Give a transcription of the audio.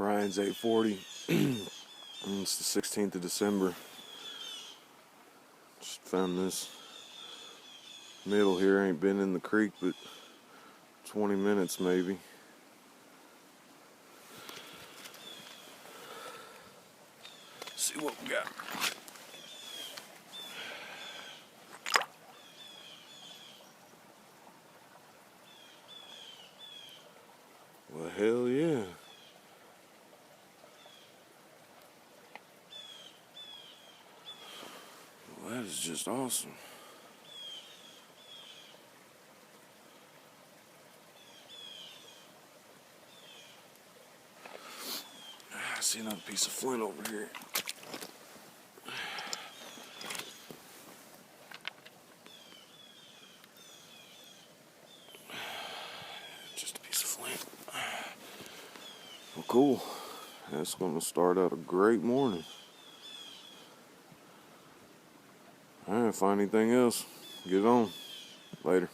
Ryan's 8:40. It's the 16th of December. Just found this middle here. Ain't been in the creek but 20 minutes maybe. See what we got. Well, hell yeah. Well, that is just awesome. I see another piece of flint over here. Just a piece of flint. Well, cool. That's going to start out a great morning. All right, find anything else, get on. Later.